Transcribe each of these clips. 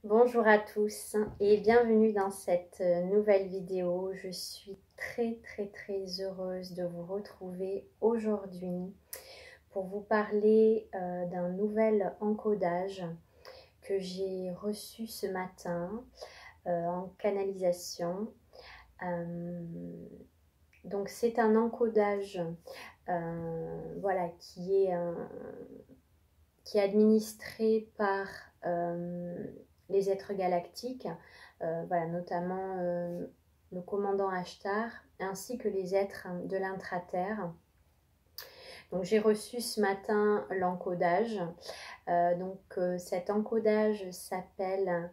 Bonjour à tous et bienvenue dans cette nouvelle vidéo. Je suis très heureuse de vous retrouver aujourd'hui pour vous parler d'un nouvel encodage que j'ai reçu ce matin en canalisation. Donc c'est un encodage voilà, qui est administré par les êtres galactiques, voilà, notamment le commandant Ashtar, ainsi que les êtres de l'intra-terre. Donc j'ai reçu ce matin l'encodage. Cet encodage s'appelle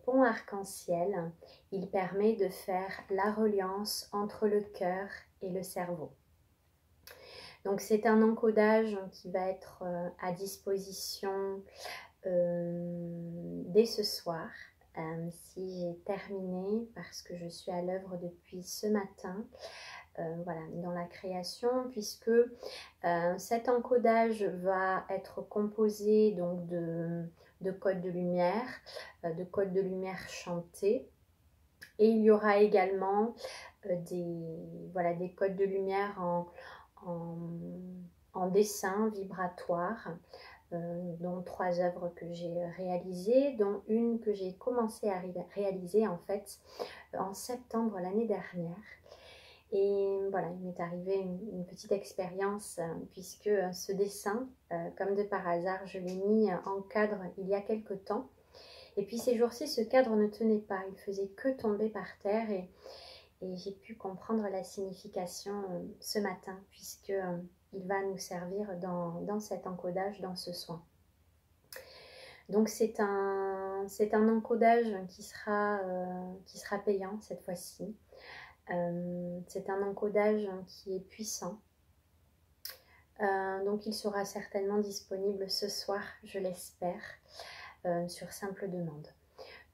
Pont Arc-en-Ciel. Il permet de faire la reliance entre le cœur et le cerveau. Donc c'est un encodage qui va être à disposition dès ce soir, si j'ai terminé, parce que je suis à l'œuvre depuis ce matin, voilà, dans la création, puisque cet encodage va être composé donc de codes de lumière, chantés, et il y aura également des codes de lumière en dessin vibratoire, dont 3 œuvres que j'ai réalisées, dont une que j'ai commencé à réaliser en fait en septembre l'année dernière. Et voilà, il m'est arrivé une petite expérience puisque ce dessin, comme de par hasard, je l'ai mis en cadre il y a quelque temps. Et puis ces jours-ci, ce cadre ne tenait pas, il faisait que tomber par terre et j'ai pu comprendre la signification ce matin puisque il va nous servir dans cet encodage, dans ce soin. Donc c'est un encodage qui sera payant cette fois-ci. C'est un encodage qui est puissant. Donc il sera certainement disponible ce soir, je l'espère, sur simple demande.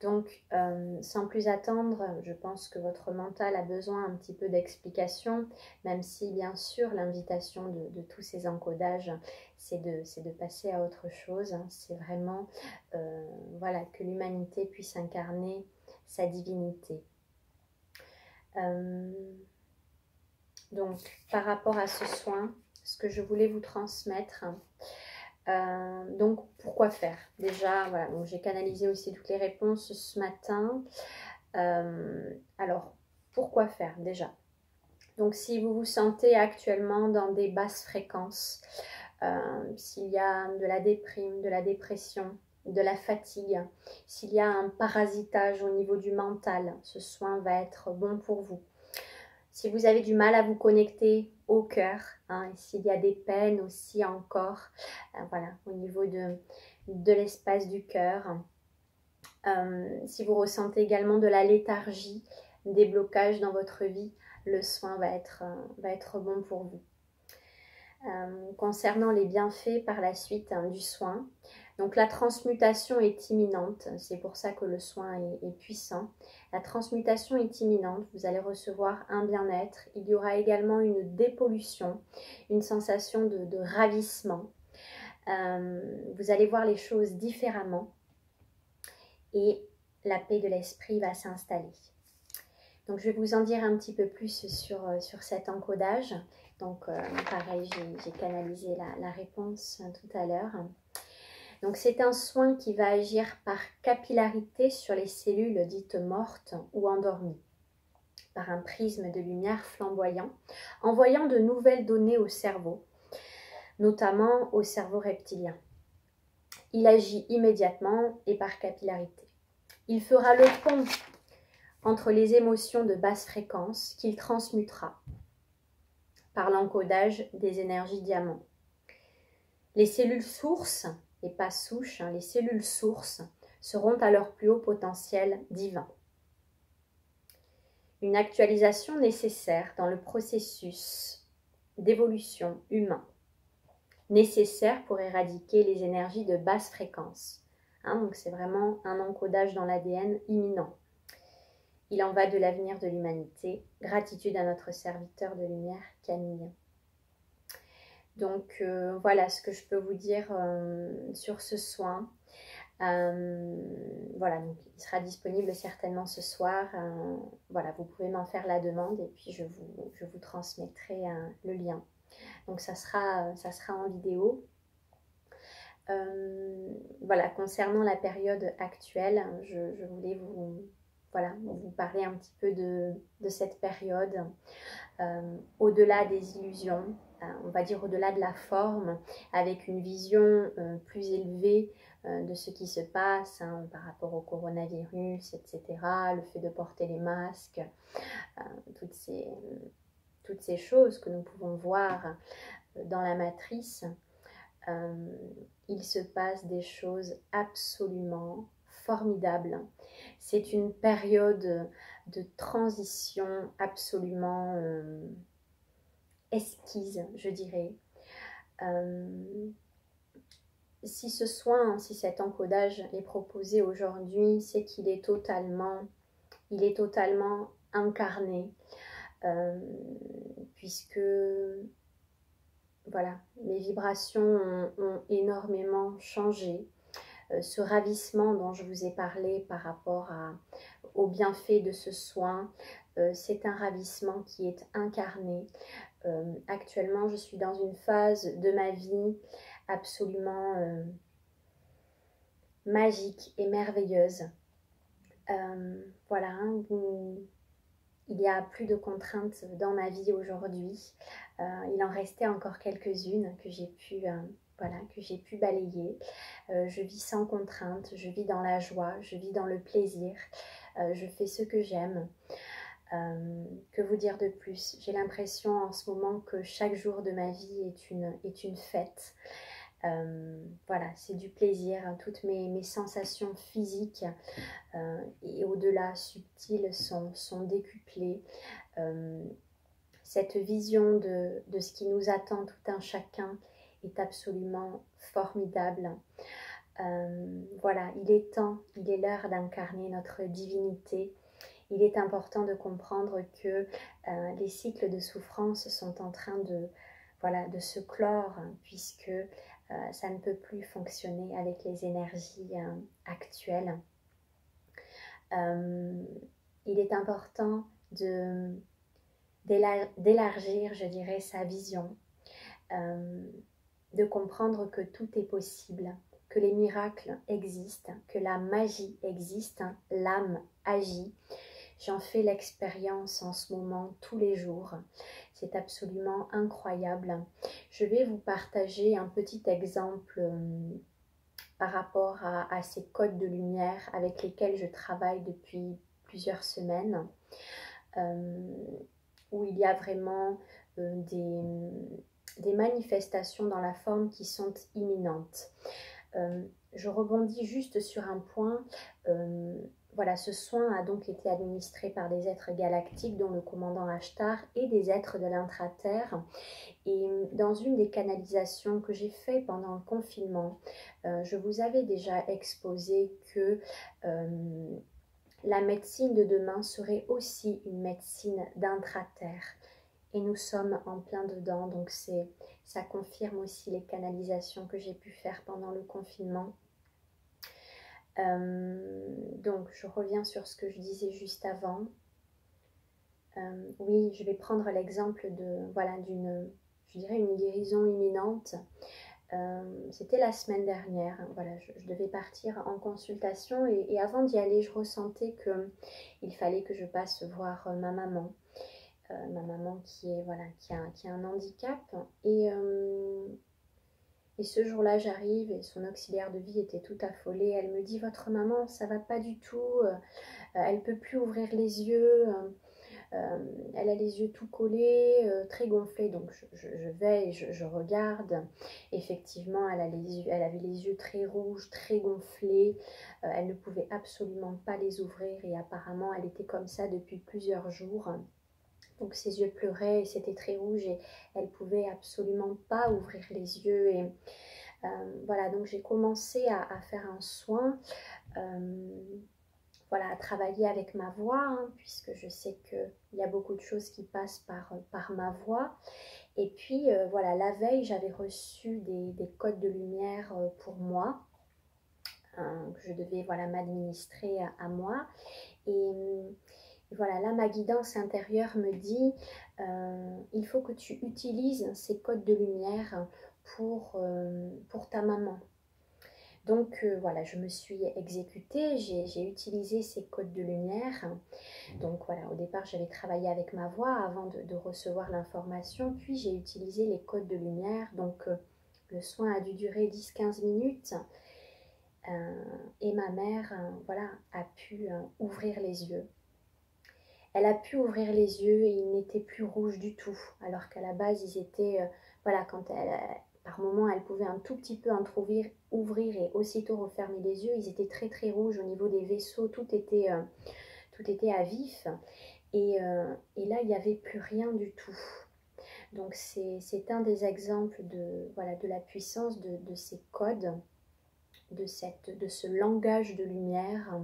Donc, sans plus attendre, je pense que votre mental a besoin un petit peu d'explication, même si bien sûr l'invitation de tous ces encodages, c'est de passer à autre chose. C'est vraiment voilà, que l'humanité puisse incarner sa divinité. Donc, par rapport à ce soin, ce que je voulais vous transmettre, donc pourquoi faire? Déjà, voilà, donc j'ai canalisé aussi toutes les réponses ce matin. Alors, pourquoi faire déjà? Donc si vous vous sentez actuellement dans des basses fréquences, s'il y a de la déprime, de la dépression, de la fatigue, s'il y a un parasitage au niveau du mental, ce soin va être bon pour vous. Si vous avez du mal à vous connecter au cœur, et s'il y a des peines aussi encore, voilà, au niveau de l'espace du cœur, si vous ressentez également de la léthargie, des blocages dans votre vie, le soin va être bon pour vous. Concernant les bienfaits par la suite du soin, donc la transmutation est imminente, c'est pour ça que le soin est puissant. La transmutation est imminente, vous allez recevoir un bien-être, il y aura également une dépollution, une sensation de ravissement. Vous allez voir les choses différemment et la paix de l'esprit va s'installer. Donc je vais vous en dire un petit peu plus sur cet encodage. Donc pareil, j'ai canalisé la réponse tout à l'heure. Donc c'est un soin qui va agir par capillarité sur les cellules dites mortes ou endormies, par un prisme de lumière flamboyant, envoyant de nouvelles données au cerveau, notamment au cerveau reptilien. Il agit immédiatement et par capillarité. Il fera le pont entre les émotions de basse fréquence qu'il transmutera par l'encodage des énergies diamants. Les cellules sources, et pas souches, les cellules sources seront à leur plus haut potentiel divin. Une actualisation nécessaire dans le processus d'évolution humain, nécessaire pour éradiquer les énergies de basse fréquence. Donc c'est vraiment un encodage dans l'ADN imminent. Il en va de l'avenir de l'humanité. Gratitude à notre serviteur de lumière, Camille. Donc voilà ce que je peux vous dire sur ce soin. voilà, donc il sera disponible certainement ce soir. Voilà, vous pouvez m'en faire la demande et puis je vous transmettrai le lien. Donc ça sera en vidéo. Voilà, concernant la période actuelle, je voulais vous parler un petit peu de cette période. Au-delà des illusions, on va dire au-delà de la forme, avec une vision plus élevée de ce qui se passe par rapport au coronavirus, etc., le fait de porter les masques, toutes ces choses que nous pouvons voir dans la matrice. Il se passe des choses absolument formidables. C'est une période de transition absolument esquisse, je dirais. Si cet encodage est proposé aujourd'hui, c'est qu'il est totalement incarné, puisque voilà, mes vibrations ont énormément changé. Ce ravissement dont je vous ai parlé par rapport au bienfait de ce soin, c'est un ravissement qui est incarné. Actuellement, je suis dans une phase de ma vie absolument magique et merveilleuse. Voilà, il y a plus de contraintes dans ma vie aujourd'hui. Il en restait encore quelques-unes que j'ai pu balayer. Je vis sans contrainte, je vis dans la joie, je vis dans le plaisir. Je fais ce que j'aime. Que vous dire de plus? J'ai l'impression en ce moment que chaque jour de ma vie est une fête. Voilà, c'est du plaisir. Toutes mes sensations physiques et au-delà subtiles sont décuplées. Cette vision de ce qui nous attend tout un chacun est absolument formidable. Voilà, il est l'heure d'incarner notre divinité. Il est important de comprendre que les cycles de souffrance sont en train de se clore, puisque ça ne peut plus fonctionner avec les énergies actuelles. Il est important d'élargir, je dirais, sa vision, de comprendre que tout est possible, que les miracles existent, que la magie existe, l'âme agit. J'en fais l'expérience en ce moment tous les jours. C'est absolument incroyable. Je vais vous partager un petit exemple par rapport à ces codes de lumière avec lesquels je travaille depuis plusieurs semaines, où il y a vraiment des manifestations dans la forme qui sont imminentes. Je rebondis juste sur un point. Voilà, ce soin a donc été administré par des êtres galactiques, dont le commandant Ashtar, et des êtres de l'intra-terre. Et dans une des canalisations que j'ai fait pendant le confinement, je vous avais déjà exposé que la médecine de demain serait aussi une médecine d'intra-terre. Et nous sommes en plein dedans, donc ça confirme aussi les canalisations que j'ai pu faire pendant le confinement. Donc je reviens sur ce que je disais juste avant. Oui, je vais prendre l'exemple d'une guérison imminente. C'était la semaine dernière. Voilà, je devais partir en consultation et avant d'y aller, je ressentais qu'il fallait que je passe voir ma maman. Ma maman qui a un handicap. Et ce jour-là, j'arrive et son auxiliaire de vie était tout affolée. Elle me dit: votre maman, ça va pas du tout, elle peut plus ouvrir les yeux, elle a les yeux tout collés, très gonflés. Donc je vais et je regarde. Effectivement, elle avait les yeux très rouges, très gonflés. Elle ne pouvait absolument pas les ouvrir et apparemment, elle était comme ça depuis plusieurs jours. Donc ses yeux pleuraient et c'était très rouge et elle pouvait absolument pas ouvrir les yeux. Et voilà, donc j'ai commencé à faire un soin, à travailler avec ma voix, puisque je sais qu'il y a beaucoup de choses qui passent par ma voix. Et puis la veille, j'avais reçu des codes de lumière pour moi. que je devais voilà, m'administrer à moi. Et voilà, là, ma guidance intérieure me dit, il faut que tu utilises ces codes de lumière pour ta maman. Donc voilà, je me suis exécutée, j'ai utilisé ces codes de lumière. Donc voilà, au départ, j'avais travaillé avec ma voix avant de recevoir l'information, puis j'ai utilisé les codes de lumière. Donc le soin a dû durer 10-15 minutes. Et ma mère voilà, a pu ouvrir les yeux. Elle a pu ouvrir les yeux et ils n'étaient plus rouges du tout, alors qu'à la base ils étaient, voilà, par moment elle pouvait un tout petit peu entrouvrir, ouvrir et aussitôt refermer les yeux, ils étaient très très rouges au niveau des vaisseaux, tout était à vif et là il n'y avait plus rien du tout. Donc c'est un des exemples voilà, de la puissance de ces codes, de ce langage de lumière.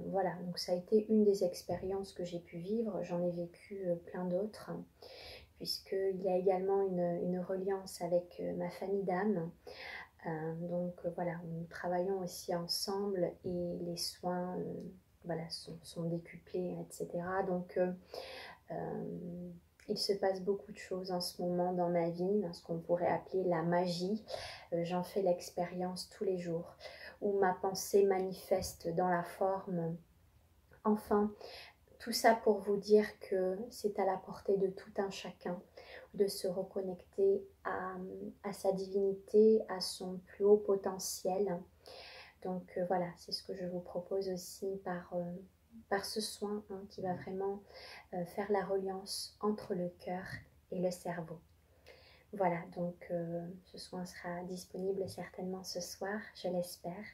Voilà, donc ça a été une des expériences que j'ai pu vivre. J'en ai vécu plein d'autres, puisqu'il y a également une reliance avec ma famille d'âme. Donc voilà, nous travaillons aussi ensemble et les soins voilà, sont décuplés, etc. Donc il se passe beaucoup de choses en ce moment dans ma vie, ce qu'on pourrait appeler la magie. J'en fais l'expérience tous les jours, où ma pensée manifeste dans la forme. Enfin, tout ça pour vous dire que c'est à la portée de tout un chacun de se reconnecter à sa divinité, à son plus haut potentiel. Donc voilà, c'est ce que je vous propose aussi par ce soin qui va vraiment faire la reliance entre le cœur et le cerveau. Voilà, donc ce soin sera disponible certainement ce soir, je l'espère.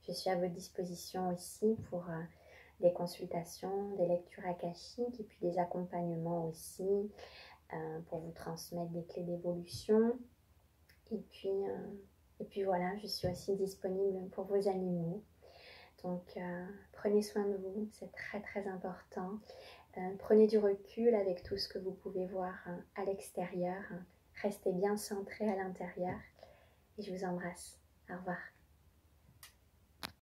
Je suis à votre disposition aussi pour des consultations, des lectures akashiques et puis des accompagnements aussi pour vous transmettre des clés d'évolution. Et puis voilà, je suis aussi disponible pour vos animaux. Donc prenez soin de vous, c'est très très important. Prenez du recul avec tout ce que vous pouvez voir à l'extérieur. Restez bien centré à l'intérieur et je vous embrasse. Au revoir.